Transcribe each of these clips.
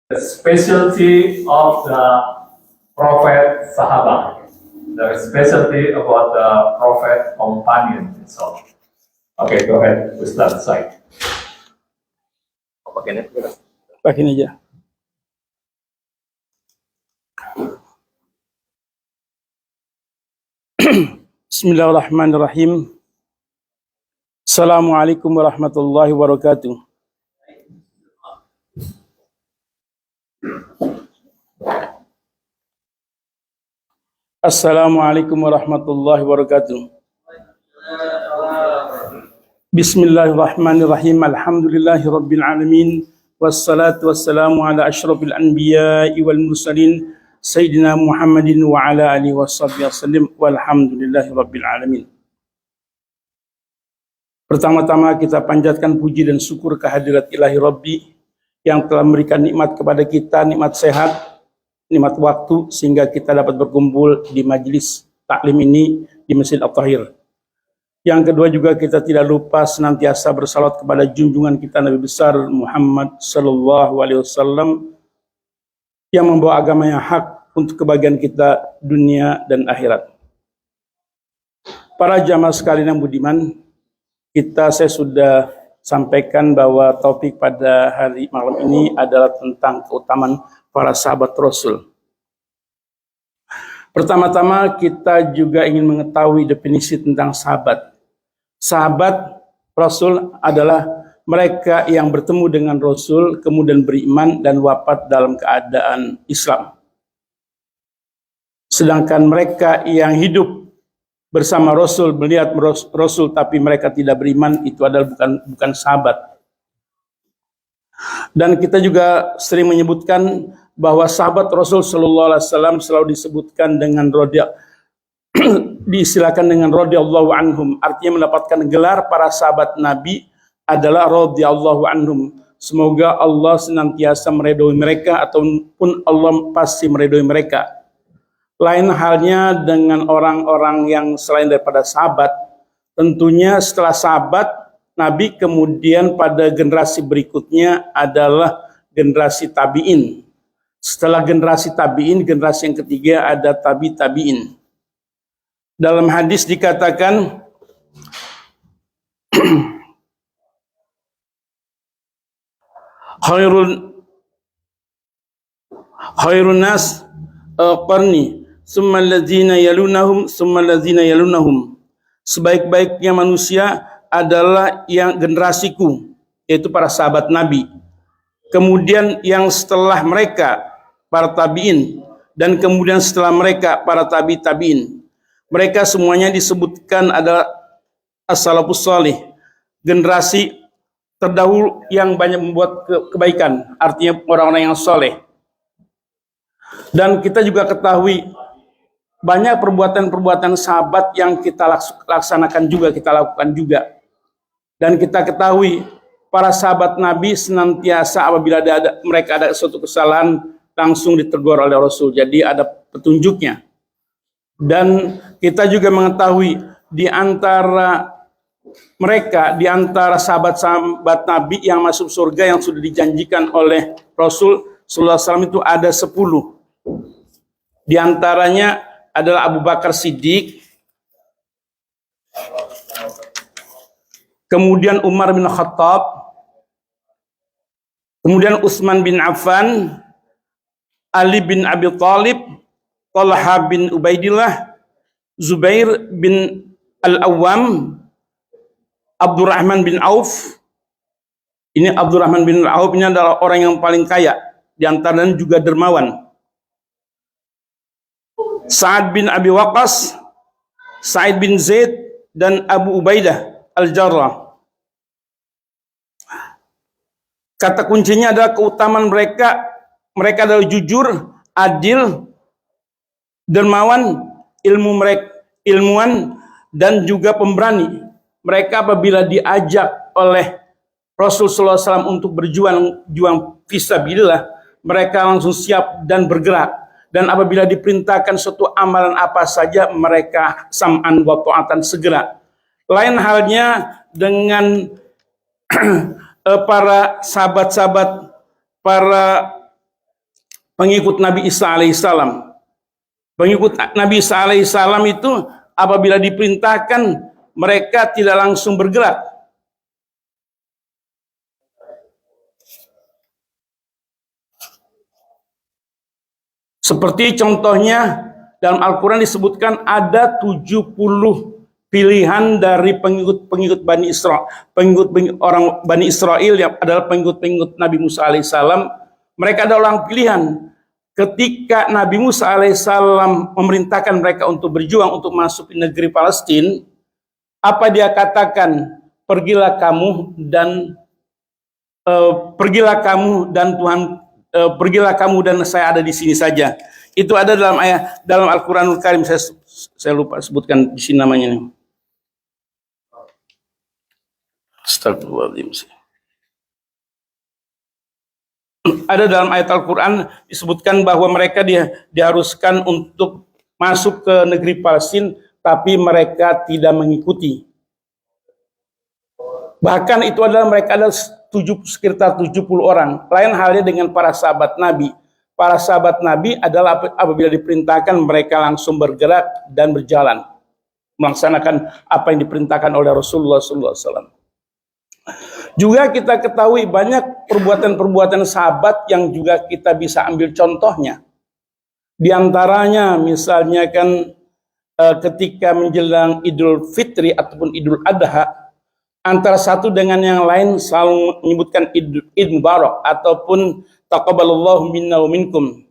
the specialty of the Prophet Sahabat, the specialty about the Prophet companion itself. Okay, go ahead, Ustaz Said. Pakai ini aja. Bismillahirrahmanirrahim. Assalamualaikum warahmatullahi wabarakatuh. Assalamualaikum warahmatullahi wabarakatuh. Bismillahirrahmanirrahim. Alhamdulillahi rabbil alamin. Wassalatu wassalamu ala asyrafil anbiya'i wal mursalin Sayyidina Muhammadin wa ala alihi washabihi wasallam. Walhamdulillahi rabbil alamin. Pertama-tama kita panjatkan puji dan syukur kehadirat Ilahi Rabbi yang telah memberikan nikmat kepada kita, nikmat sehat, nikmat waktu, sehingga kita dapat berkumpul di majelis taklim ini di Masjid At-Tahir. Yang kedua juga kita tidak lupa senantiasa bersalawat kepada junjungan kita Nabi besar Muhammad sallallahu alaihi wasallam yang membawa agama yang hak untuk kebahagiaan kita dunia dan akhirat. Para jamaah sekalian yang budiman, saya sudah sampaikan bahwa topik pada hari malam ini adalah tentang keutamaan para sahabat Rasul. Pertama-tama kita juga ingin mengetahui definisi tentang sahabat. Sahabat Rasul adalah mereka yang bertemu dengan Rasul, kemudian beriman dan wafat dalam keadaan Islam. Sedangkan mereka yang hidup bersama Rasul, melihat Rasul tapi mereka tidak beriman, itu adalah bukan sahabat. Dan kita juga sering menyebutkan bahwa sahabat Rasul Sallallahu Alaihi Wasallam selalu disebutkan dengan disilakan dengan radhiyallahu anhum, artinya mendapatkan gelar para sahabat Nabi adalah radhiyallahu anhum. Semoga Allah senantiasa meridhoi mereka ataupun Allah pasti meridhoi mereka. Lain halnya dengan orang-orang yang selain daripada sahabat. Tentunya setelah sahabat Nabi, kemudian pada generasi berikutnya adalah generasi tabi'in. Setelah generasi tabi'in, generasi yang ketiga ada tabi'in. Dalam hadis dikatakan khairun nas qarni summa allazina yalunahum summa allazina yalunahum. Sebaik-baiknya manusia adalah yang generasiku, yaitu para sahabat Nabi. Kemudian yang setelah mereka para tabi'in, dan kemudian setelah mereka para tabi'in. Mereka semuanya disebutkan adalah as-salafus salih, generasi terdahulu yang banyak membuat kebaikan, artinya orang-orang yang soleh. Dan kita juga ketahui banyak perbuatan-perbuatan sahabat yang kita laksanakan juga, kita lakukan juga. Dan kita ketahui para sahabat Nabi senantiasa apabila mereka ada suatu kesalahan langsung ditegur oleh Rasul. Jadi ada petunjuknya. Dan kita juga mengetahui di antara mereka, di antara sahabat-sahabat Nabi yang masuk surga yang sudah dijanjikan oleh Rasul sallallahu alaihi wasallam itu ada 10. Di antaranya adalah Abu Bakar Siddiq, kemudian Umar bin Khattab, kemudian Utsman bin Affan, Ali bin Abi Thalib, Talha bin Ubaidillah, Zubair bin Al-Awwam, Abdurrahman bin Auf. Ini Abdurrahman bin Auf ini adalah orang yang paling kaya, di antaranya juga dermawan. Sa'ad bin Abi Waqqas, Sa'id bin Zaid, dan Abu Ubaidah Al-Jarrah. Kata kuncinya adalah keutamaan mereka. Mereka adalah jujur, adil, dermawan, ilmuwan, dan juga pemberani. Mereka apabila diajak oleh Rasulullah SAW untuk berjuang fisabilillah, mereka langsung siap dan bergerak. Dan apabila diperintahkan suatu amalan apa saja, mereka sam'an wa ta'atan segera. Lain halnya dengan para sahabat-sahabat, para pengikut Nabi Isa alaihissalam. Pengikut Nabi Isa alaihissalam itu apabila diperintahkan mereka tidak langsung bergerak. Seperti contohnya dalam Al-Quran disebutkan ada 70 pilihan dari pengikut Bani Israel, pengikut orang Bani Israel yang adalah pengikut Nabi Musa alaihissalam. Mereka ada orang pilihan. Ketika Nabi Musa alaihissalam memerintahkan mereka untuk berjuang untuk masuk ke negeri Palestina, apa dia katakan? Pergilah kamu dan saya ada di sini saja. Itu ada dalam ayat dalam Al-Qur'anul Karim. Saya lupa sebutkan di sini namanya nih. Astagfirullahaladzim. Ada dalam ayat Al-Quran disebutkan bahwa mereka diharuskan untuk masuk ke negeri Palestina, tapi mereka tidak mengikuti. Bahkan itu adalah mereka ada sekitar 70 orang. Lain halnya dengan para sahabat Nabi. Para sahabat Nabi adalah apabila diperintahkan mereka langsung bergerak dan berjalan, melaksanakan apa yang diperintahkan oleh Rasulullah SAW. Juga kita ketahui banyak perbuatan-perbuatan sahabat yang juga kita bisa ambil contohnya. Di antaranya misalnya kan ketika menjelang Idul Fitri ataupun Idul Adha, antara satu dengan yang lain selalu menyebutkan Id Mubarak ataupun Taqabbalallahu minna wa minkum.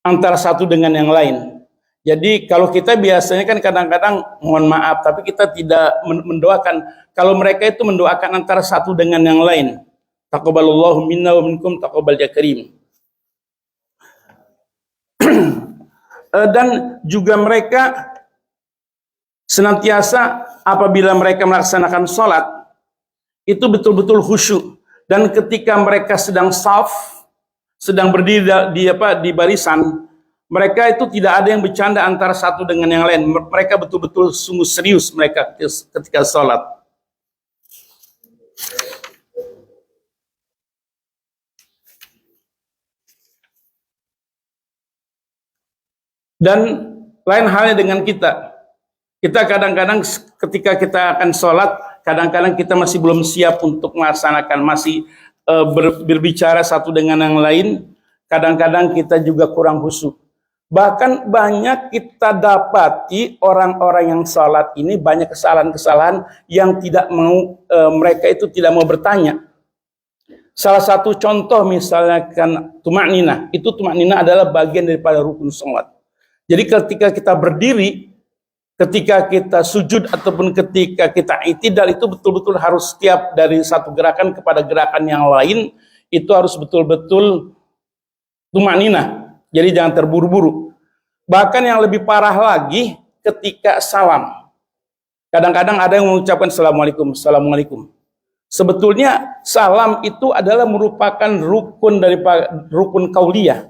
Antara satu dengan yang lain. Jadi kalau kita biasanya kan kadang-kadang mohon maaf, tapi kita tidak mendoakan. Kalau mereka itu mendoakan antara satu dengan yang lain. Taqabbalallahu minna wa minkum taqabbal ya karim. Dan juga mereka senantiasa apabila mereka melaksanakan sholat itu betul-betul khusyuk. Dan ketika mereka sedang saf, sedang berdiri di barisan, mereka itu tidak ada yang bercanda antara satu dengan yang lain. Mereka betul-betul sungguh serius mereka ketika sholat. Dan lain halnya dengan kita. Kita kadang-kadang ketika kita akan sholat, kadang-kadang kita masih belum siap untuk melaksanakan, masih berbicara satu dengan yang lain. Kadang-kadang kita juga kurang khusyuk. Bahkan banyak kita dapati orang-orang yang sholat ini banyak kesalahan-kesalahan yang tidak mau, mereka itu tidak mau bertanya. Salah satu contoh misalnya kan tuma'ninah. Itu tuma'ninah adalah bagian daripada rukun sholat. Jadi ketika kita berdiri, ketika kita sujud ataupun ketika kita i'tidal itu betul-betul harus setiap dari satu gerakan kepada gerakan yang lain itu harus betul-betul tuma'ninah. Jadi jangan terburu-buru. Bahkan yang lebih parah lagi ketika salam. Kadang-kadang ada yang mengucapkan assalamualaikum, assalamualaikum. Sebetulnya salam itu adalah merupakan rukun daripada rukun qauliyah.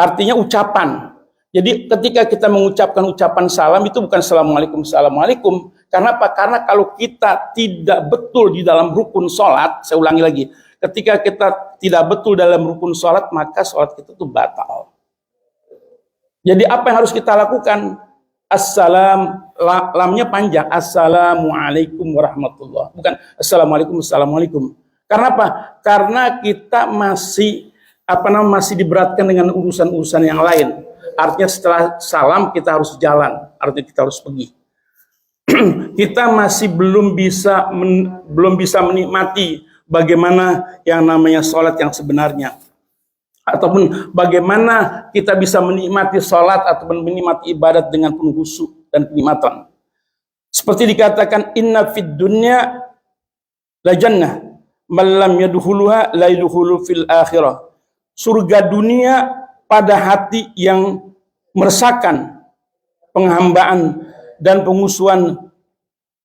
Artinya ucapan. Jadi ketika kita mengucapkan ucapan salam itu bukan assalamualaikum, assalamualaikum. Karena apa? Karena kalau kita tidak betul di dalam rukun sholat, saya ulangi lagi, ketika kita tidak betul dalam rukun sholat, maka sholat kita itu batal. Jadi apa yang harus kita lakukan? Lamnya panjang, assalamualaikum warahmatullah. Bukan assalamualaikum, assalamualaikum. Karena apa? Karena kita masih masih diberatkan dengan urusan-urusan yang lain. Artinya setelah salam kita harus jalan, artinya kita harus pergi. Kita masih belum bisa menikmati bagaimana yang namanya sholat yang sebenarnya, ataupun bagaimana kita bisa menikmati sholat ataupun menikmati ibadat dengan penuh khusyuk dan kenikmatan. Seperti dikatakan inna fid dunya la jannah man lam yadkhuluha la yadkhulu fil akhirah. Surga dunia pada hati yang meresahkan penghambaan dan pengusuhan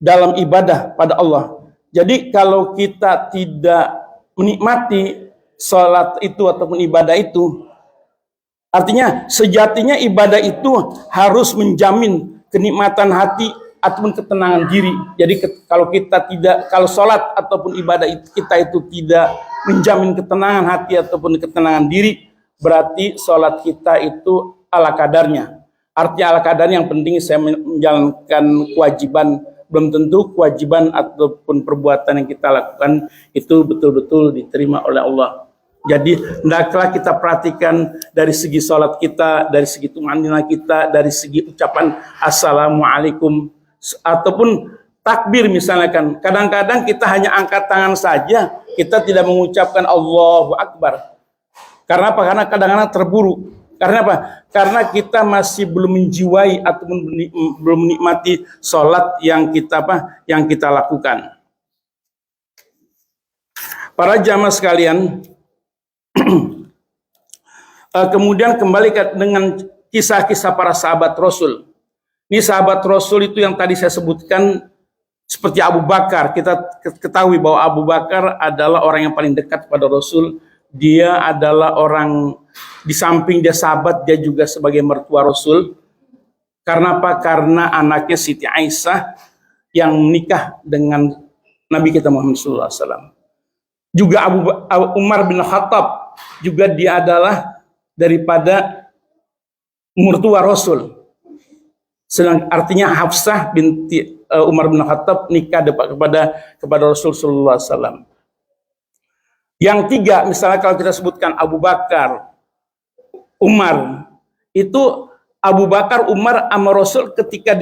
dalam ibadah pada Allah. Jadi kalau kita tidak menikmati salat itu ataupun ibadah itu, artinya sejatinya ibadah itu harus menjamin kenikmatan hati ataupun ketenangan diri. Jadi kalau sholat ataupun ibadah kita itu tidak menjamin ketenangan hati ataupun ketenangan diri, berarti sholat kita itu ala kadarnya. Arti ala kadarnya, yang penting saya menjalankan kewajiban, belum tentu kewajiban ataupun perbuatan yang kita lakukan itu betul-betul diterima oleh Allah. Jadi hendaklah kita perhatikan dari segi sholat kita, dari segi tumanina kita, dari segi ucapan assalamualaikum, ataupun takbir misalnya kan. Kadang-kadang kita hanya angkat tangan saja, kita tidak mengucapkan Allahu Akbar. Karena apa? Karena kadang-kadang terburu. Karena apa? Karena kita masih belum menjiwai ataupun belum menikmati sholat yang kita lakukan. Para jamaah sekalian, kemudian kembali dengan kisah-kisah para sahabat Rasul. Ini sahabat Rasul itu yang tadi saya sebutkan, seperti Abu Bakar. Kita ketahui bahwa Abu Bakar adalah orang yang paling dekat pada Rasul. Dia adalah orang, di samping dia sahabat, dia juga sebagai mertua Rasul. Karena apa? Karena anaknya Siti Aisyah yang menikah dengan Nabi kita Muhammad SAW. Juga Umar bin Khattab, juga dia adalah daripada mertua Rasul. Sedang artinya Hafsah binti Umar bin Khattab nikah kepada Rasul sallallahu alaihi wasallam. Yang tiga, misalnya kalau kita sebutkan Abu Bakar, Umar, itu Abu Bakar, Umar sama Rasul ketika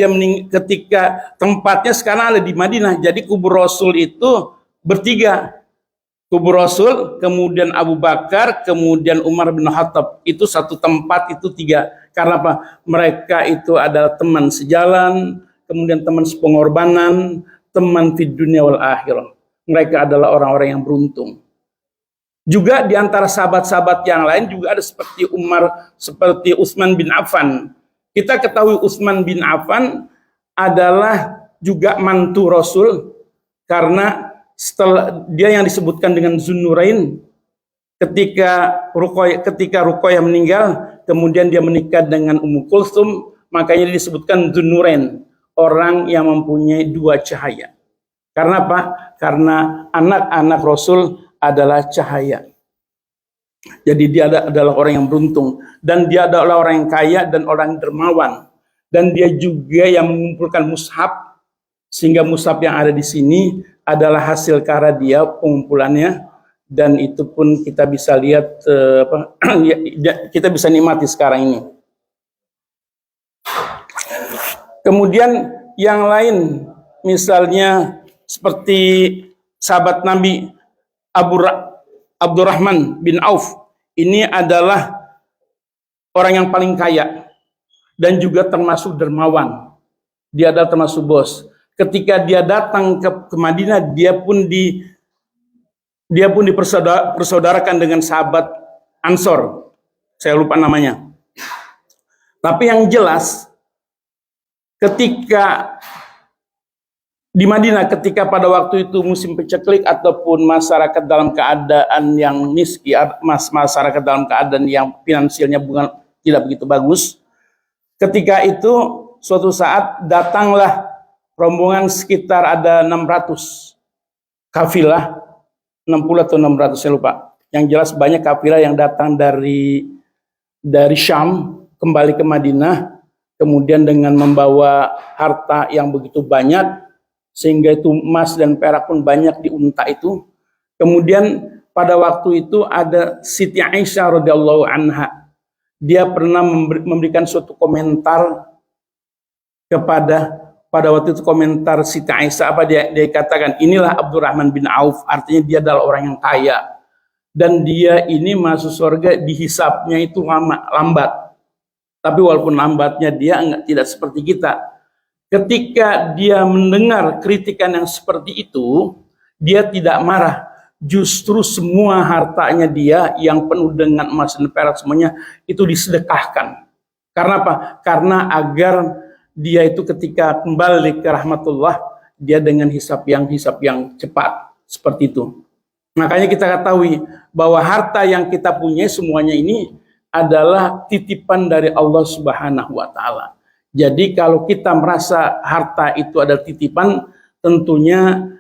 tempatnya sekarang ada di Madinah. Jadi kubur Rasul itu bertiga. Kubur Rasul, kemudian Abu Bakar, kemudian Umar bin Khattab. Itu satu tempat, itu tiga. Karena apa? Mereka itu adalah teman sejalan, kemudian teman sepengorbanan, teman fid dunia wal akhirah. Mereka adalah orang-orang yang beruntung. Juga di antara sahabat-sahabat yang lain juga ada seperti Utsman bin Affan. Kita ketahui Utsman bin Affan adalah juga mantu Rasul, karena setelah dia yang disebutkan dengan Zunnurain, ketika Ruqayyah meninggal, kemudian dia menikah dengan Ummu Kulsum, makanya dia disebutkan Zunnurain, orang yang mempunyai dua cahaya. Karena apa? Karena anak-anak Rasul adalah cahaya. Jadi dia adalah orang yang beruntung, dan dia adalah orang yang kaya dan orang dermawan, dan dia juga yang mengumpulkan mushaf, sehingga mushaf yang ada di sini adalah hasil karya dia pengumpulannya, dan itu pun kita bisa lihat kita bisa nikmati sekarang ini. Kemudian yang lain, misalnya seperti sahabat Nabi Abdurrahman bin Auf, ini adalah orang yang paling kaya dan juga termasuk dermawan. Dia adalah termasuk bos. Ketika dia datang ke Madinah, dia pun dipersaudarakan dengan sahabat Ansor. Saya lupa namanya. Tapi yang jelas, ketika di Madinah, ketika pada waktu itu musim paceklik ataupun masyarakat dalam keadaan yang miskin, masyarakat dalam keadaan yang finansialnya tidak begitu bagus, ketika itu suatu saat datanglah rombongan, sekitar ada 600 kafilah, 60 atau 600 saya lupa. Yang jelas banyak kafilah yang datang dari Syam kembali ke Madinah, kemudian dengan membawa harta yang begitu banyak, sehingga itu emas dan perak pun banyak di unta itu. Kemudian pada waktu itu ada Siti Aisyah radhiyallahu anha. Dia pernah memberikan suatu komentar pada waktu itu, komentar Siti Aisyah, apa dia katakan, inilah Abdurrahman bin Auf, artinya dia adalah orang yang kaya, dan dia ini masuk surga dihisapnya itu lambat. Tapi walaupun lambatnya, dia tidak seperti kita. Ketika dia mendengar kritikan yang seperti itu, dia tidak marah. Justru semua hartanya dia yang penuh dengan emas dan perak semuanya itu disedekahkan. Karena apa? Karena agar dia itu ketika kembali ke rahmatullah, dia dengan hisab yang cepat, seperti itu. Makanya kita ketahui bahwa harta yang kita punya semuanya ini adalah titipan dari Allah Subhanahu wa taala. Jadi kalau kita merasa harta itu adalah titipan, tentunya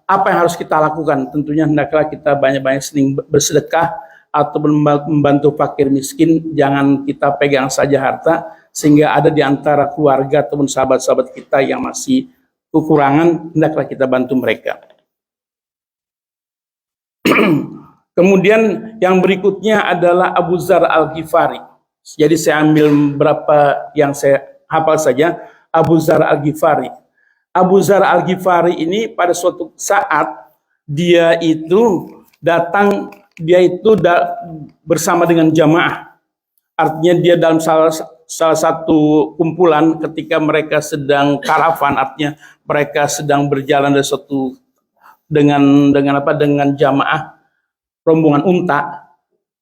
apa yang harus kita lakukan? Tentunya hendaklah kita banyak-banyak sering bersedekah atau membantu fakir miskin. Jangan kita pegang saja harta, sehingga ada di antara keluarga ataupun sahabat-sahabat kita yang masih kekurangan, hendaklah kita bantu mereka. Kemudian yang berikutnya adalah Abu Dzar Al-Ghifari. Jadi saya ambil beberapa yang saya hafal saja. Abu Dzar Al-Ghifari. Abu Dzar Al-Ghifari ini pada suatu saat dia itu bersama dengan jamaah. Artinya dia dalam salah satu kumpulan ketika mereka sedang karavan, artinya mereka sedang berjalan dari suatu dengan jamaah rombongan unta.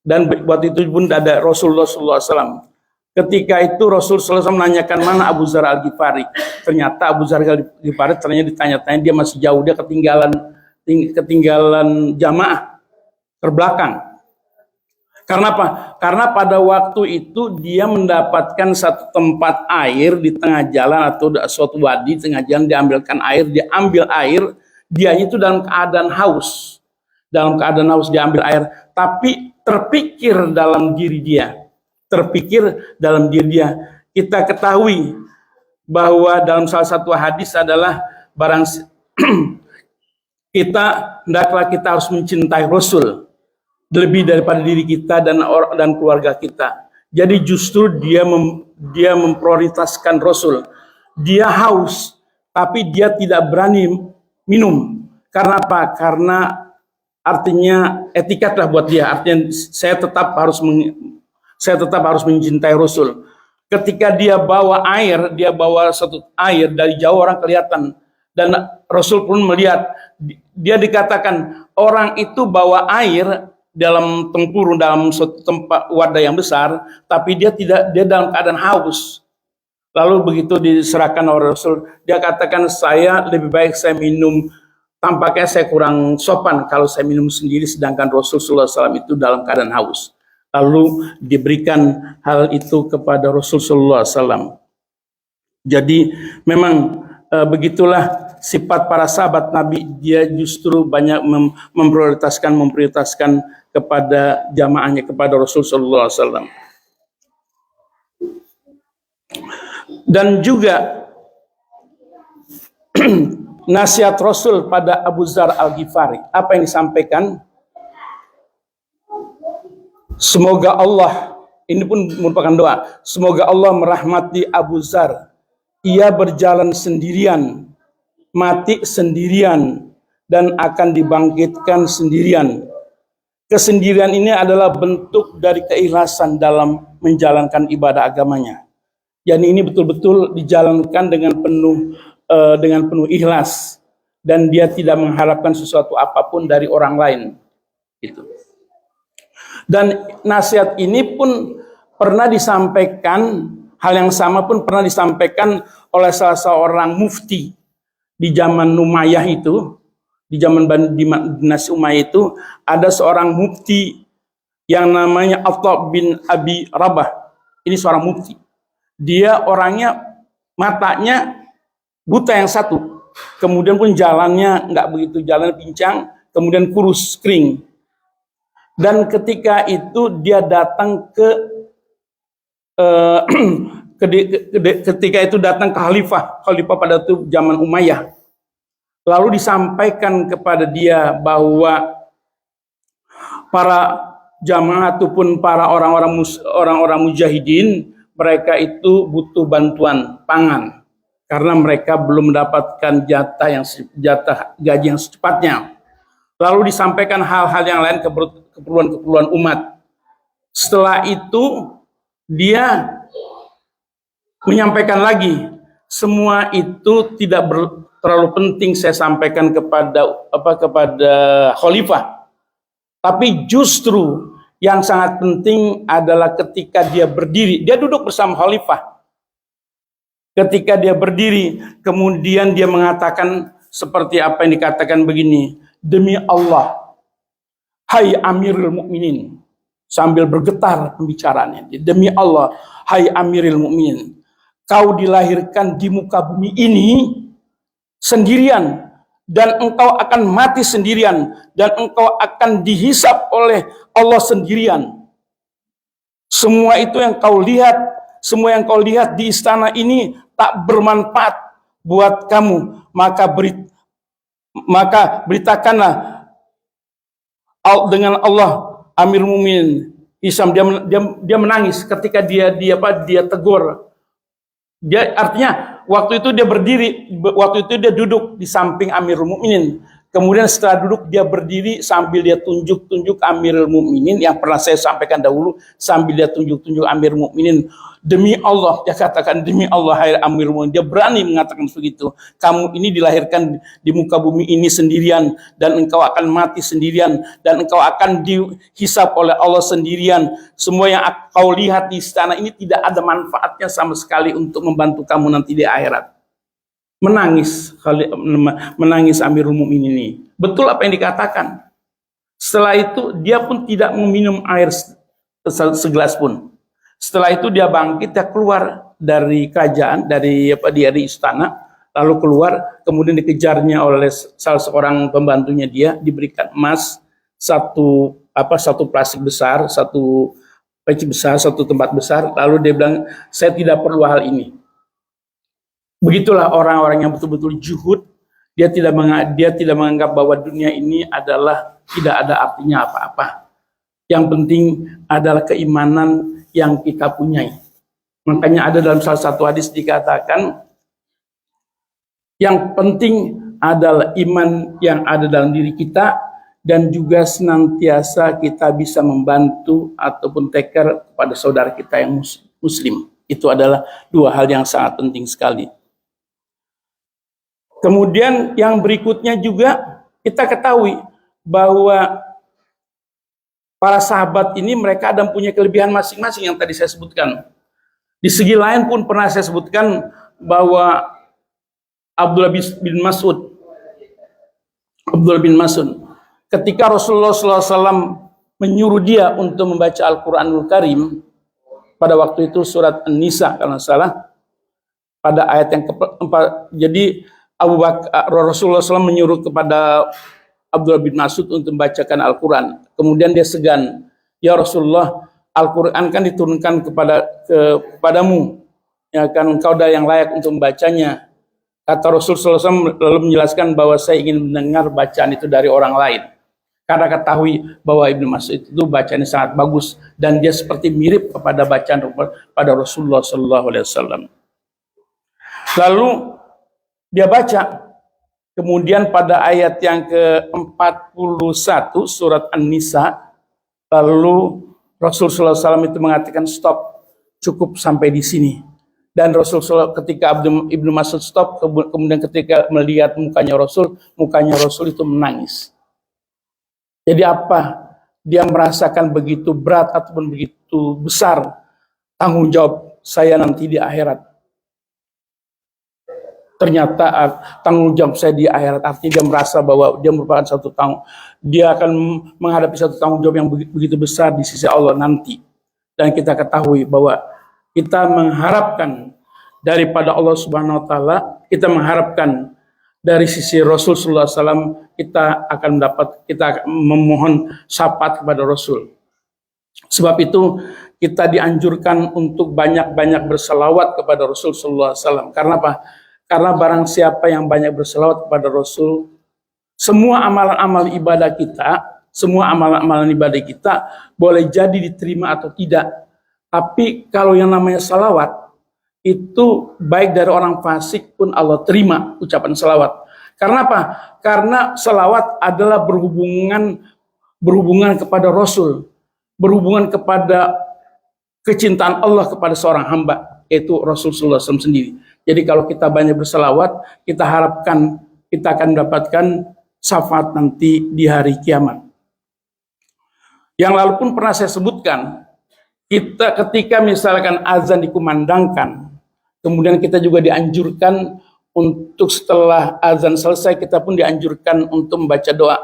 Dan waktu itu pun ada Rasulullah SAW. Ketika itu Rasulullah SAW menanyakan mana Abu Dzar Al-Ghifari. Ternyata Abu Dzar Al-Ghifari ternyata ditanya-tanya, dia masih jauh, dia ketinggalan jamaah terbelakang. Karena apa? Karena pada waktu itu dia mendapatkan satu tempat air di tengah jalan atau suatu wadi di tengah jalan, diambilkan air, dia ambil air, dia itu dalam keadaan haus. Dalam keadaan haus dia ambil air, tapi terpikir dalam diri dia. Kita ketahui bahwa dalam salah satu hadis adalah hendaklah kita harus mencintai Rasul lebih daripada diri kita dan keluarga kita. Jadi justru dia memprioritaskan Rasul. Dia haus, tapi dia tidak berani minum. Karena apa? Karena artinya etikat lah buat dia. Artinya saya tetap harus mencintai Rasul. Ketika dia bawa satu air dari jauh orang kelihatan, dan Rasul pun melihat. Dia dikatakan orang itu bawa air dalam tempurung, dalam suatu tempat wadah yang besar, tapi dia dalam keadaan haus. Lalu begitu diserahkan oleh Rasul, dia katakan saya lebih baik saya minum. Tampaknya saya kurang sopan kalau saya minum sendiri, sedangkan Rasulullah SAW itu dalam keadaan haus. Lalu diberikan hal itu kepada Rasulullah SAW. Jadi memang begitulah sifat para sahabat Nabi. Dia justru banyak memprioritaskan kepada jamaahnya, kepada Rasulullah SAW. Dan juga nasihat Rasul pada Abu Dzar Al-Ghifari. Apa yang disampaikan? Semoga Allah, ini pun merupakan doa, semoga Allah merahmati Abu Dzar. Ia berjalan sendirian, mati sendirian, dan akan dibangkitkan sendirian. Kesendirian ini adalah bentuk dari keikhlasan dalam menjalankan ibadah agamanya. Dan ini betul-betul dijalankan dengan penuh ikhlas, dan dia tidak mengharapkan sesuatu apapun dari orang lain. Gitu. Dan nasihat ini pun pernah disampaikan, hal yang sama pun pernah disampaikan oleh salah seorang mufti di zaman Umayyah itu. Di zaman dinasti Umayyah itu ada seorang mufti yang namanya Atha bin Abi Rabah. Ini seorang mufti. Dia orangnya matanya buta yang satu, kemudian pun jalannya nggak begitu, jalan pincang, kemudian kurus kering. Dan ketika itu dia datang ketika itu datang ke khalifah pada itu zaman Umayyah. Lalu disampaikan kepada dia bahwa para jamaah ataupun para orang-orang mujahidin, mereka itu butuh bantuan pangan karena mereka belum mendapatkan jatah gaji yang secepatnya. Lalu disampaikan hal-hal yang lain, keperluan umat. Setelah itu dia menyampaikan lagi, semua itu tidak terlalu penting saya sampaikan kepada khalifah. Tapi justru yang sangat penting adalah ketika dia berdiri, dia duduk bersama khalifah. Ketika dia berdiri, kemudian dia mengatakan seperti apa yang dikatakan begini, demi Allah, hai Amirul Mukminin, sambil bergetar pembicaraannya. Demi Allah, hai Amirul Mukminin, kau dilahirkan di muka bumi ini sendirian, dan engkau akan mati sendirian, dan engkau akan dihisap oleh Allah sendirian. Semua itu yang kau lihat, semua yang kau lihat di istana ini tak bermanfaat buat kamu, maka beritakanlah dengan Allah. Amir Mukminin Hisam dia menangis ketika dia tegur. Dia artinya waktu itu dia duduk di samping Amirul Mukminin. Kemudian setelah duduk dia berdiri sambil dia tunjuk-tunjuk Amirul Mukminin yang pernah saya sampaikan dahulu, sambil dia tunjuk-tunjuk Amirul Mukminin. Demi Allah, dia katakan, demi Allah hai Amirul Mukminin. Dia berani mengatakan begitu. Kamu ini dilahirkan di muka bumi ini sendirian, dan engkau akan mati sendirian, dan engkau akan dihisap oleh Allah sendirian. Semua yang kau lihat di istana ini tidak ada manfaatnya sama sekali untuk membantu kamu nanti di akhirat. Menangis Amirul Mukminin ini. Betul apa yang dikatakan. Setelah itu dia pun tidak meminum air segelas pun. Setelah itu dia bangkit, dia keluar dari kerajaan, dari istana, lalu keluar, kemudian dikejarnya oleh salah seorang pembantunya dia, diberikan emas, satu plastik besar, satu peci besar, satu tempat besar, lalu dia bilang, saya tidak perlu hal ini. Begitulah orang-orang yang betul-betul juhud. Dia tidak menganggap bahwa dunia ini adalah tidak ada artinya apa-apa. Yang penting adalah keimanan yang kita punyai. Makanya ada dalam salah satu hadis dikatakan, yang penting adalah iman yang ada dalam diri kita, dan juga senantiasa kita bisa membantu ataupun take care kepada saudara kita yang muslim. Itu adalah dua hal yang sangat penting sekali. Kemudian yang berikutnya juga kita ketahui bahwa para sahabat ini mereka ada punya kelebihan masing-masing yang tadi saya sebutkan. Di segi lain pun pernah saya sebutkan bahwa Abdullah bin Mas'ud ketika Rasulullah SAW menyuruh dia untuk membaca Al-Quranul Karim, pada waktu itu surat An-Nisa kalau salah, pada ayat yang keempat. Jadi Rasulullah SAW menyuruh kepada Abdullah bin Mas'ud untuk membacakan Al-Quran. Kemudian dia segan, ya Rasulullah, Al-Quran kan diturunkan kepadamu, ya kan, engkau dah yang layak untuk membacanya. Kata Rasulullah SAW lalu menjelaskan bahwa saya ingin mendengar bacaan itu dari orang lain. Karena ketahui bahwa Ibnu Mas'ud itu bacaannya sangat bagus, dan dia seperti mirip kepada bacaan pada Rasulullah SAW. Lalu dia baca, kemudian pada ayat yang ke-41 surat An-Nisa, lalu Rasulullah SAW itu mengatakan stop, cukup sampai di sini. Dan Rasulullah ketika Ibnu Mas'ud stop, kemudian ketika melihat mukanya Rasul itu menangis. Jadi apa? Dia merasakan begitu berat ataupun begitu besar tanggung jawab saya nanti di akhirat. Ternyata tanggung jawab saya di akhirat, artinya dia merasa bahwa dia merupakan dia akan menghadapi satu tanggung jawab yang begitu besar di sisi Allah nanti. Dan kita ketahui bahwa kita mengharapkan daripada Allah Subhanahu wa taala, kita mengharapkan dari sisi Rasulullah SAW, kita akan memohon syafaat kepada Rasul. Sebab itu kita dianjurkan untuk banyak-banyak berselawat kepada Rasulullah SAW. Karena apa? Karena barang siapa yang banyak berselawat kepada Rasul, semua amalan-amalan ibadah kita boleh jadi diterima atau tidak. Tapi kalau yang namanya salawat, itu baik dari orang fasik pun Allah terima ucapan salawat. Karena apa? Karena salawat adalah berhubungan kepada Rasul, berhubungan kepada kecintaan Allah kepada seorang hamba, yaitu Rasulullah SAW sendiri. Jadi kalau kita banyak berselawat, kita harapkan kita akan mendapatkan syafaat nanti di hari kiamat. Yang lalu pun pernah saya sebutkan, kita ketika misalkan azan dikumandangkan, kemudian kita juga dianjurkan untuk setelah azan selesai, kita pun dianjurkan untuk membaca doa.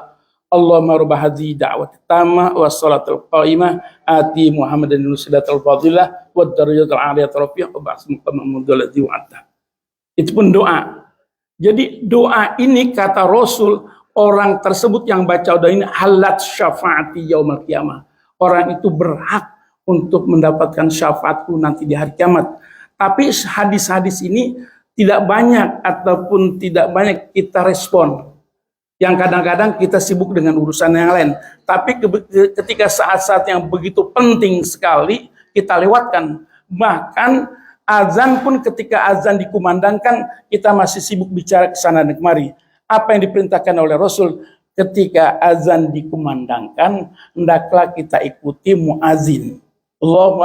Allahumma rabb hadhihi da'wati tammah was salatul qa'imah ati Muhammadan nusilatul fadilah wad darajatul 'aliyatul rafi'ah wa ba'su maqamul ladzi wa'ata. Itu pun doa. Jadi doa ini kata Rasul, orang tersebut yang baca doa ini halat syafaati yaumil qiyamah. Orang itu berhak untuk mendapatkan syafaatku nanti di hari kiamat. Tapi hadis-hadis ini tidak banyak ataupun tidak banyak kita respon. Yang kadang-kadang kita sibuk dengan urusan yang lain. Tapi ketika saat-saat yang begitu penting sekali kita lewatkan. Bahkan azan pun ketika azan dikumandangkan kita masih sibuk bicara ke sana dan kemari. Apa yang diperintahkan oleh Rasul ketika azan dikumandangkan, hendaklah kita ikuti muazin. Allahu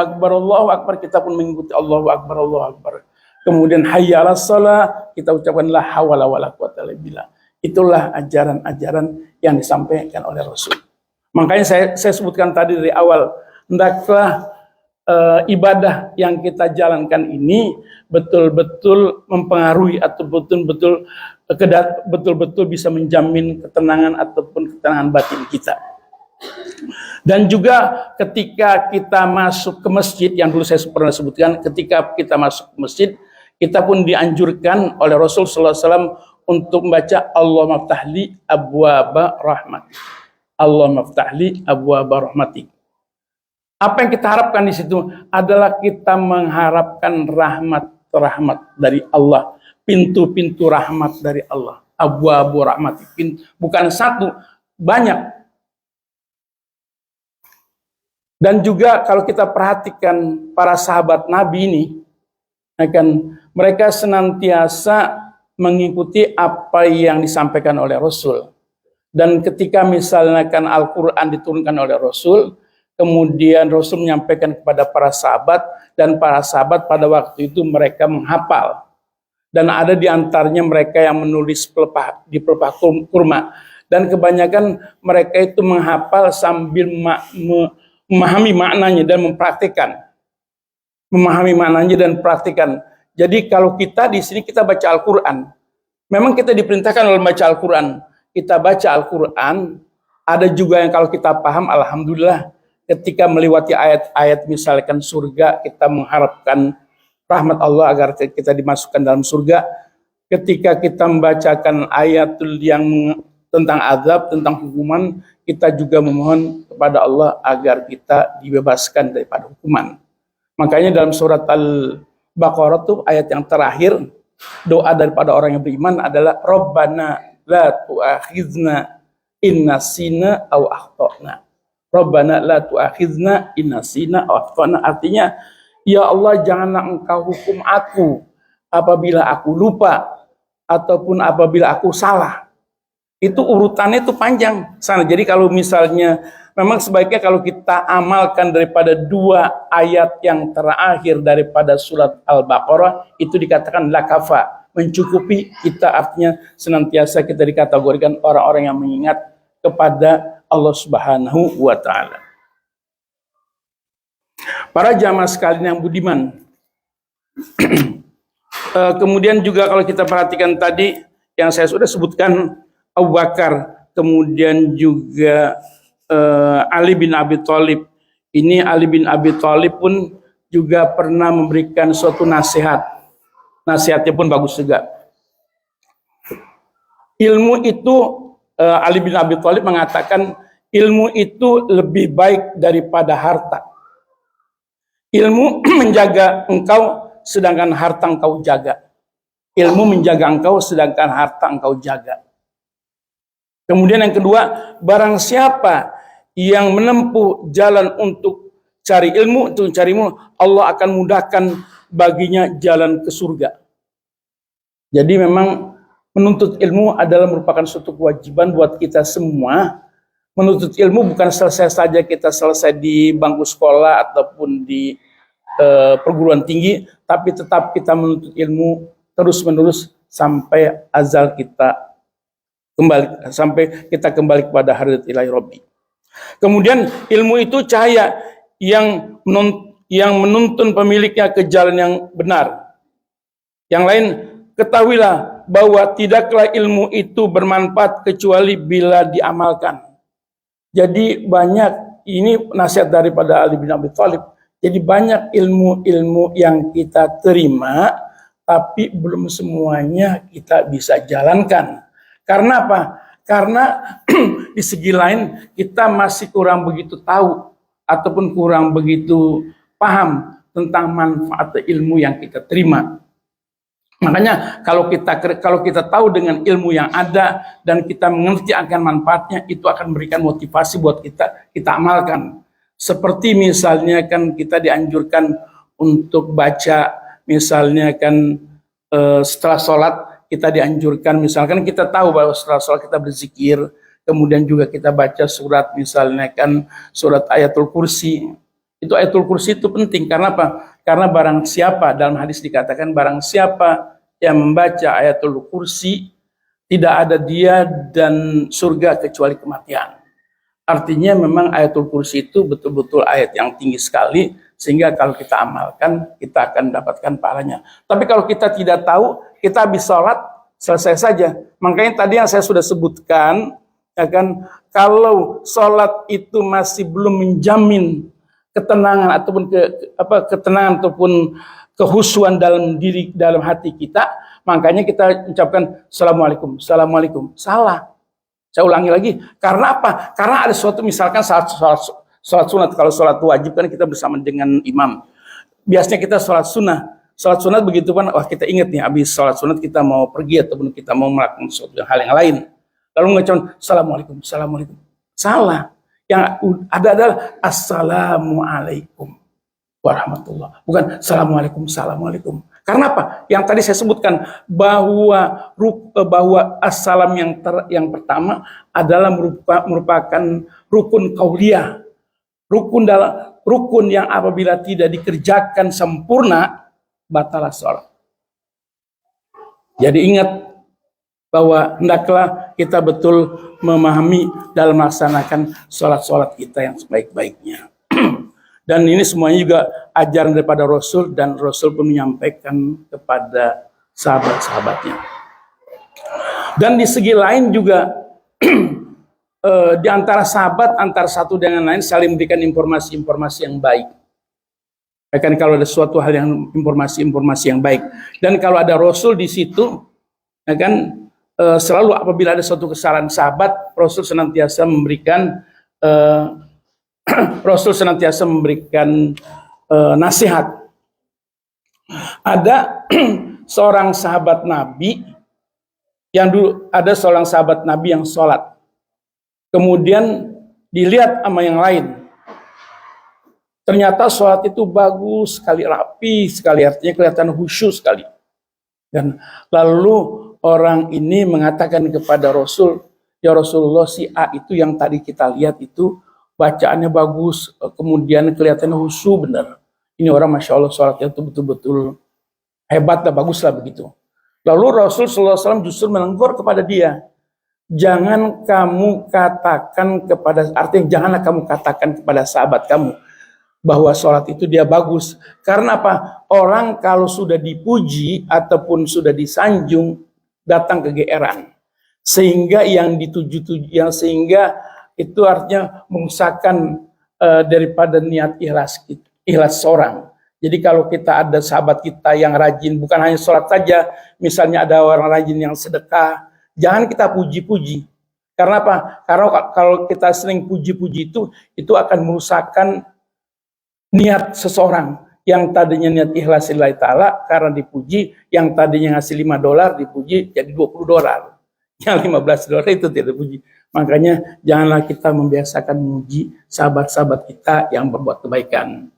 Akbar, kita pun mengikuti Allahu Akbar. Kemudian hayya 'alas shalah, kita ucapkan la haula wala quwata illa billah. Itulah ajaran-ajaran yang disampaikan oleh Rasul. Makanya saya sebutkan tadi dari awal, hendaklah ibadah yang kita jalankan ini betul-betul mempengaruhi atau betul-betul bisa menjamin ketenangan ataupun ketenangan batin kita. Dan juga ketika kita masuk ke masjid, yang dulu saya pernah sebutkan, ketika kita masuk ke masjid, kita pun dianjurkan oleh Rasul sallallahu alaihi wasallam untuk membaca Allahumma ftahli abwaaba rahmatik. Allahumma ftahli abwaaba rahmatik. Apa yang kita harapkan di situ adalah kita mengharapkan rahmat dari Allah, pintu-pintu rahmat dari Allah. Abwaabu rahmatik, bukan satu, banyak. Dan juga kalau kita perhatikan para sahabat Nabi ini, mereka senantiasa mengikuti apa yang disampaikan oleh Rasul. Dan ketika misalnya Al-Quran diturunkan oleh Rasul, kemudian Rasul menyampaikan kepada para sahabat, dan para sahabat pada waktu itu mereka menghafal. Dan ada di antaranya mereka yang menulis di pelepah kurma. Dan kebanyakan mereka itu menghafal sambil memahami maknanya dan mempraktikkan. Memahami maknanya dan praktikkan. Jadi kalau kita di sini kita baca Al-Quran, memang kita diperintahkan oleh baca Al-Quran. Kita baca Al-Quran, ada juga yang kalau kita paham, alhamdulillah, ketika melewati ayat-ayat misalkan surga, kita mengharapkan rahmat Allah agar kita dimasukkan dalam surga. Ketika kita membacakan ayatul yang tentang azab, tentang hukuman, kita juga memohon kepada Allah agar kita dibebaskan daripada hukuman. Makanya dalam surat Al-Baqarah tuh ayat yang terakhir, doa daripada orang yang beriman adalah Rabbana la tu'akhizna in nasina aw akhtana. Rabbana la tu'akhizna in nasina aw akhtana. Artinya, ya Allah, janganlah engkau hukum aku apabila aku lupa ataupun apabila aku salah. Itu urutannya itu panjang sana. Jadi kalau misalnya memang sebaiknya kalau kita amalkan daripada dua ayat yang terakhir daripada surat Al-Baqarah, itu dikatakan lakafa, mencukupi kita, artinya senantiasa kita dikategorikan orang-orang yang mengingat kepada Allah Subhanahu wa taala. Para jamaah sekalian yang budiman. Kemudian juga kalau kita perhatikan tadi yang saya sudah sebutkan, Abu Bakar, kemudian juga Ali bin Abi Thalib. Ini Ali bin Abi Thalib pun juga pernah memberikan suatu nasihat. Nasihatnya pun bagus juga. Ilmu itu, Ali bin Abi Thalib mengatakan, ilmu itu lebih baik daripada harta. Ilmu menjaga engkau, sedangkan harta engkau jaga. Ilmu menjaga engkau, sedangkan harta engkau jaga. Kemudian yang kedua, barang siapa yang menempuh jalan untuk cari ilmu, Allah akan mudahkan baginya jalan ke surga. Jadi memang menuntut ilmu adalah merupakan suatu kewajiban buat kita semua. Menuntut ilmu bukan selesai saja kita selesai di bangku sekolah ataupun di perguruan tinggi, tapi tetap kita menuntut ilmu terus-menerus sampai azal kita kembali kepada hadirat ilahi Rabbi. Kemudian ilmu itu cahaya yang menuntun pemiliknya ke jalan yang benar. Yang lain, ketahuilah bahwa tidaklah ilmu itu bermanfaat kecuali bila diamalkan. Jadi banyak, ini nasihat daripada Ali bin Abi Thalib. Jadi banyak ilmu-ilmu yang kita terima, tapi belum semuanya kita bisa jalankan. Karena apa? Karena di segi lain kita masih kurang begitu tahu ataupun kurang begitu paham tentang manfaat ilmu yang kita terima. Makanya kalau kita tahu dengan ilmu yang ada dan kita mengerti akan manfaatnya, itu akan memberikan motivasi buat kita amalkan. Seperti misalnya kan kita dianjurkan untuk baca, misalnya kan setelah sholat kita dianjurkan, misalkan kita tahu bahwa setelah sholat kita berzikir, kemudian juga kita baca surat, misalnya kan surat Ayatul Kursi. Itu Ayatul Kursi itu penting, karena apa? Karena barang siapa, dalam hadis dikatakan barang siapa yang membaca Ayatul Kursi, tidak ada dia dan surga kecuali kematian. Artinya memang Ayatul Kursi itu betul-betul ayat yang tinggi sekali, sehingga kalau kita amalkan, kita akan mendapatkan pahalanya. Tapi kalau kita tidak tahu, kita habis sholat, selesai saja. Makanya tadi yang saya sudah sebutkan, ya kan, kalau sholat itu masih belum menjamin ketenangan ataupun kehusuan dalam diri, dalam hati kita, makanya kita ucapkan Assalamualaikum, Assalamualaikum. Salah. Saya ulangi lagi. Karena apa? Karena ada suatu, misalkan saat sholat sunat, kalau sholat wajib kan kita bersama dengan imam. Biasanya kita sholat sunnah. Sholat sunat begitu kan, wah kita ingat nih, habis sholat sunat kita mau pergi ataupun kita mau melakukan sesuatu hal yang lain. Lalu mengucapkan Assalamualaikum, Assalamualaikum. Salah. Yang ada adalah Assalamualaikum warahmatullah. Bukan Assalamualaikum, Assalamualaikum. Karena apa? Yang tadi saya sebutkan bahwa assalam yang pertama adalah merupakan rukun qauliyah. Rukun yang apabila tidak dikerjakan sempurna, batalah sholat. Jadi ingat bahwa hendaklah kita betul memahami dalam melaksanakan sholat-sholat kita yang sebaik-baiknya. Dan ini semuanya juga ajaran daripada Rasul, dan Rasul pun menyampaikan kepada sahabat-sahabatnya. Dan di segi lain juga di antara sahabat, antara satu dengan lain saling memberikan informasi-informasi yang baik. Kan kalau ada suatu hal yang informasi-informasi yang baik, dan kalau ada Rasul di situ, ya kan, selalu apabila ada suatu kesalahan sahabat, Rasul senantiasa memberikan nasihat. Ada seorang sahabat Nabi yang sholat, kemudian dilihat sama yang lain. Ternyata sholat itu bagus sekali, rapi sekali, artinya kelihatan khusyuk sekali. Dan lalu orang ini mengatakan kepada Rasul, ya Rasulullah, si A itu yang tadi kita lihat itu bacaannya bagus, kemudian kelihatannya khusyuk benar. Ini orang Masya Allah sholatnya itu betul-betul hebat lah, bagus lah begitu. Lalu Rasul SAW justru menegur kepada dia, janganlah kamu katakan kepada sahabat kamu bahwa sholat itu dia bagus. Karena apa? Orang kalau sudah dipuji ataupun sudah disanjung, datang kegeeran, sehingga sehingga itu artinya mengusahakan daripada niat ikhlas seorang. Jadi kalau kita ada sahabat kita yang rajin, bukan hanya sholat saja, misalnya ada orang rajin yang sedekah, jangan kita puji-puji. Karena apa? Karena kalau kita sering puji-puji itu akan merusakkan niat seseorang yang tadinya niat ikhlas lillahi ta'ala, karena dipuji, yang tadinya ngasih $5 dipuji jadi $20. Yang $15 itu tidak dipuji. Makanya janganlah kita membiasakan memuji sahabat-sahabat kita yang berbuat kebaikan.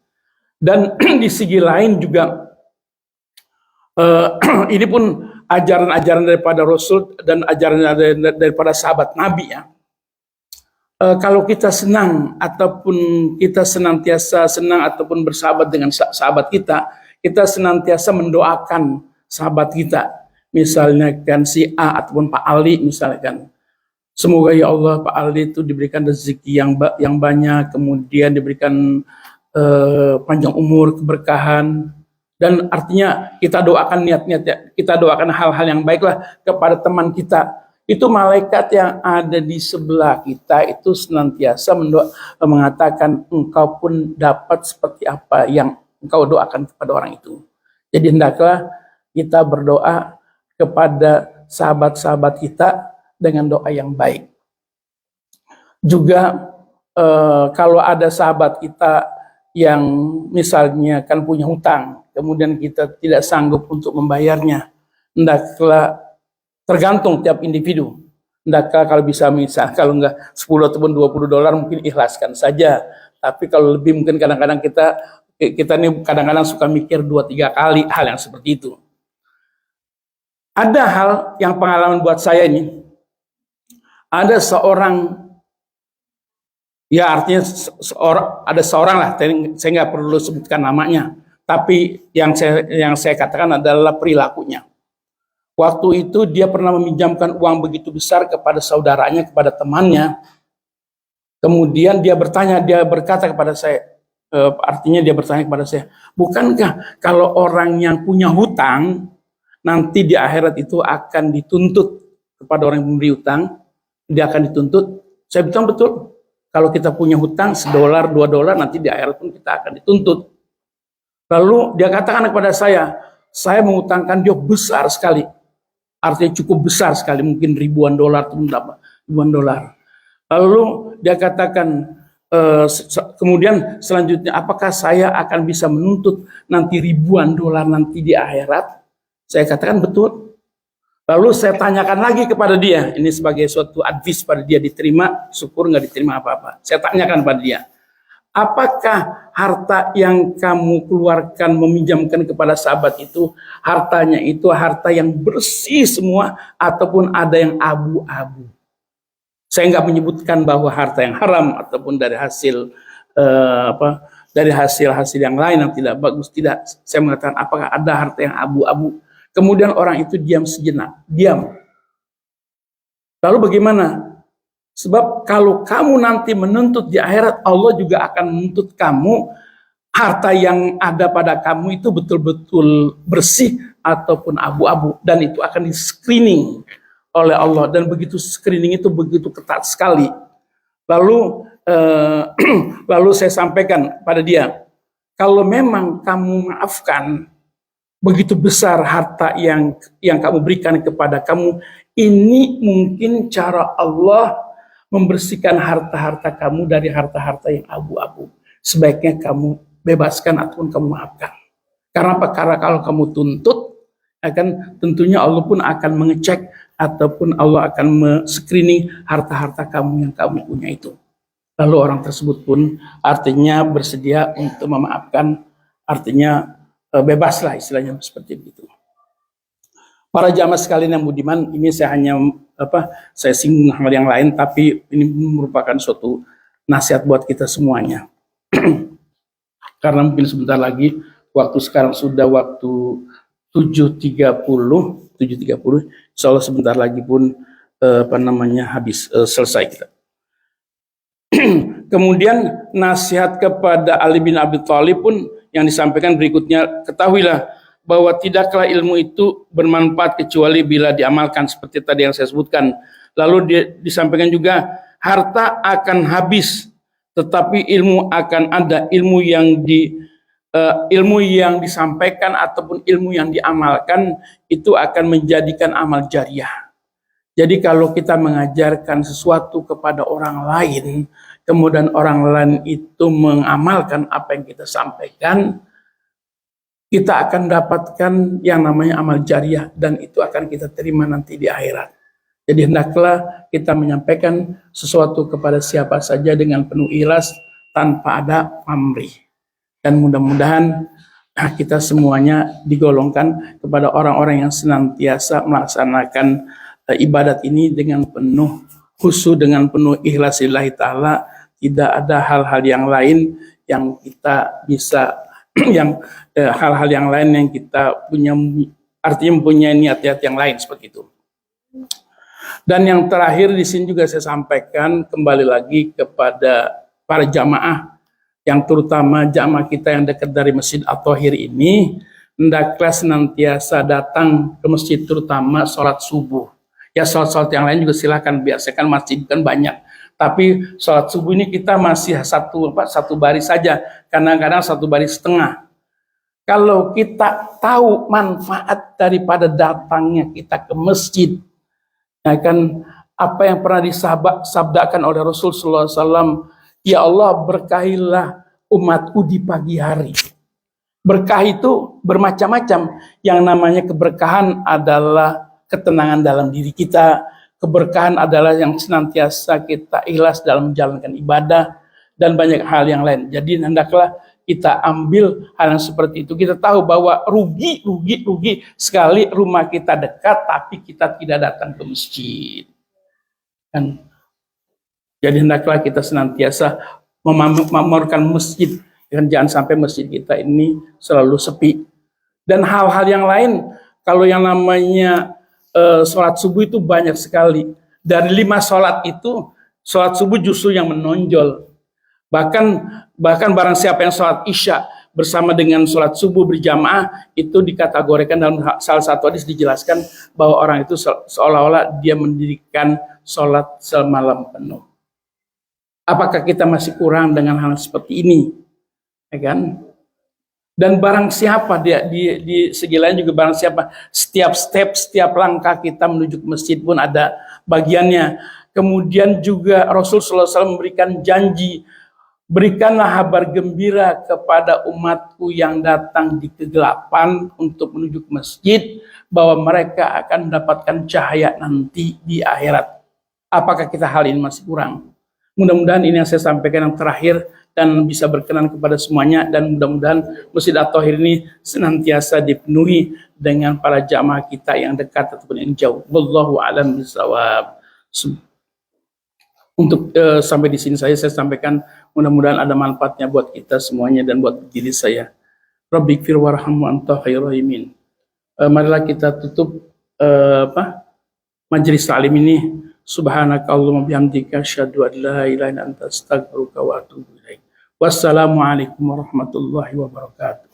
Dan di segi lain juga ini pun ajaran-ajaran daripada Rasul dan ajaran daripada sahabat Nabi ya. Kalau kita senang ataupun kita senantiasa senang ataupun bersahabat dengan sahabat kita senantiasa mendoakan sahabat kita. Misalnya kan si A ataupun Pak Ali misalkan. Semoga ya Allah Pak Ali itu diberikan rezeki yang banyak, kemudian diberikan panjang umur, keberkahan, dan artinya kita doakan kita doakan hal-hal yang baiklah kepada teman kita itu malaikat yang ada di sebelah kita itu senantiasa mengatakan engkau pun dapat seperti apa yang engkau doakan kepada orang itu. Jadi hendaklah kita berdoa kepada sahabat-sahabat kita dengan doa yang baik. Juga kalau ada sahabat kita yang misalnya kan punya hutang, kemudian kita tidak sanggup untuk membayarnya, hendaklah tergantung tiap individu. Hendaklah kalau bisa misal kalau enggak 10 ataupun $20 mungkin ikhlaskan saja. Tapi kalau lebih mungkin kadang-kadang kita nih kadang-kadang suka mikir 2-3 kali hal yang seperti itu. Ada hal yang pengalaman buat saya ini. Ada seorang, ya artinya ada seorang lah, saya nggak perlu sebutkan namanya. Tapi yang saya katakan adalah perilakunya. Waktu itu dia pernah meminjamkan uang begitu besar kepada saudaranya, kepada temannya. Kemudian dia berkata kepada saya, artinya dia bertanya kepada saya, bukankah kalau orang yang punya hutang, nanti di akhirat itu akan dituntut kepada orang yang memberi hutang, dia akan dituntut? Saya bilang betul, kalau kita punya hutang $1, $2, nanti di akhirat pun kita akan dituntut. Lalu dia katakan kepada saya mengutangkan dia besar sekali. Artinya cukup besar sekali, mungkin ribuan dolar atau berapa, ribuan dolar. Lalu dia katakan, kemudian selanjutnya, apakah saya akan bisa menuntut nanti ribuan dolar nanti di akhirat? Saya katakan betul. Lalu saya tanyakan lagi kepada dia, ini sebagai suatu advice pada dia, diterima, syukur, nggak diterima apa-apa. Saya tanyakan pada dia, apakah harta yang kamu keluarkan meminjamkan kepada sahabat itu, hartanya itu harta yang bersih semua ataupun ada yang abu-abu? Saya nggak menyebutkan bahwa harta yang haram ataupun dari hasil dari hasil yang lain yang tidak bagus, tidak. Saya mengatakan apakah ada harta yang abu-abu? Kemudian orang itu diam sejenak, diam. Lalu bagaimana? Sebab kalau kamu nanti menuntut di akhirat, Allah juga akan menuntut kamu, harta yang ada pada kamu itu betul-betul bersih ataupun abu-abu, dan itu akan di-screening oleh Allah, dan begitu screening itu begitu ketat sekali. Lalu saya sampaikan pada dia, kalau memang kamu maafkan begitu besar harta yang kamu berikan kepada kamu, ini mungkin cara Allah membersihkan harta-harta kamu dari harta-harta yang abu-abu. Sebaiknya kamu bebaskan ataupun kamu maafkan. Karena apa? Karena kalau kamu tuntut, tentunya Allah pun akan mengecek ataupun Allah akan screening harta-harta kamu yang kamu punya itu. Lalu orang tersebut pun artinya bersedia untuk memaafkan, artinya bebaslah istilahnya seperti begitu. Para jamaah sekalian yang budiman, ini saya hanya saya singgung hal yang lain, tapi ini merupakan suatu nasihat buat kita semuanya. Karena mungkin sebentar lagi, waktu sekarang sudah waktu 7.30, insya Allah sebentar lagi pun habis selesai kita. Kemudian nasihat kepada Ali bin Abi Thalib pun yang disampaikan berikutnya, ketahuilah bahwa tidaklah ilmu itu bermanfaat kecuali bila diamalkan, seperti tadi yang saya sebutkan. Lalu disampaikan juga, harta akan habis, tetapi ilmu akan ada. Ilmu yang disampaikan ataupun ilmu yang diamalkan itu akan menjadikan amal jariah. Jadi kalau kita mengajarkan sesuatu kepada orang lain, kemudian orang lain itu mengamalkan apa yang kita sampaikan, kita akan dapatkan yang namanya amal jariah, dan itu akan kita terima nanti di akhirat. Jadi hendaklah kita menyampaikan sesuatu kepada siapa saja dengan penuh ikhlas tanpa ada pamrih. Dan mudah-mudahan kita semuanya digolongkan kepada orang-orang yang senantiasa melaksanakan ibadat ini dengan penuh khusyuk, dengan penuh ikhlas lillahi ta'ala. Tidak ada hal-hal yang lain yang kita bisa hal-hal yang lain yang kita punya, artinya mempunyai niat-niat yang lain seperti itu. Dan yang terakhir di sini juga saya sampaikan kembali lagi kepada para jamaah, yang terutama jamaah kita yang dekat dari Masjid At-Thahir ini, hendaklah senantiasa datang ke masjid, terutama sholat subuh. Ya sholat-sholat yang lain juga silakan, biasakan masjid kan banyak. Tapi sholat subuh ini kita masih satu baris saja, kadang-kadang satu baris setengah. Kalau kita tahu manfaat daripada datangnya kita ke masjid, ya kan, apa yang pernah disabdakan oleh Rasulullah SAW, ya Allah berkahilah umatku di pagi hari. Berkah itu bermacam-macam. Yang namanya keberkahan adalah ketenangan dalam diri kita. Keberkahan adalah yang senantiasa kita ikhlas dalam menjalankan ibadah dan banyak hal yang lain. Jadi hendaklah kita ambil hal yang seperti itu. Kita tahu bahwa rugi sekali rumah kita dekat tapi kita tidak datang ke masjid. Kan? Jadi hendaklah kita senantiasa memakmurkan masjid. Dan jangan sampai masjid kita ini selalu sepi. Dan hal-hal yang lain, kalau yang namanya sholat subuh itu banyak sekali. Dari 5 sholat itu, sholat subuh justru yang menonjol. Bahkan barang siapa yang sholat isya bersama dengan sholat subuh berjamaah, itu dikategorikan dalam salah satu hadis dijelaskan bahwa orang itu seolah-olah dia mendirikan sholat semalam penuh. Apakah kita masih kurang dengan hal seperti ini? Ya kan? Dan barang siapa di segi lain juga barang siapa, setiap langkah kita menuju ke masjid pun ada bagiannya. Kemudian juga Rasulullah SAW memberikan janji, berikanlah kabar gembira kepada umatku yang datang di kegelapan untuk menuju ke masjid, bahwa mereka akan mendapatkan cahaya nanti di akhirat. Apakah kita hal ini masih kurang? Mudah-mudahan ini yang saya sampaikan yang terakhir dan bisa berkenan kepada semuanya, dan mudah-mudahan Masjid At-Thahir ini senantiasa dipenuhi dengan para jamaah kita yang dekat ataupun yang jauh. Wallahu a'lam bishawab. Untuk sampai di sini saya sampaikan, mudah-mudahan ada manfaatnya buat kita semuanya dan buat diri saya. Rabbighfir warhamhu anta khairur rahimin. Marilah kita tutup majelis taklim ini. Subhanakallahumma bihamdika asyhadu an la ilaha illa anta astaghfiruka wa atubu ilaik. Wassalamualaikum warahmatullahi wabarakatuh.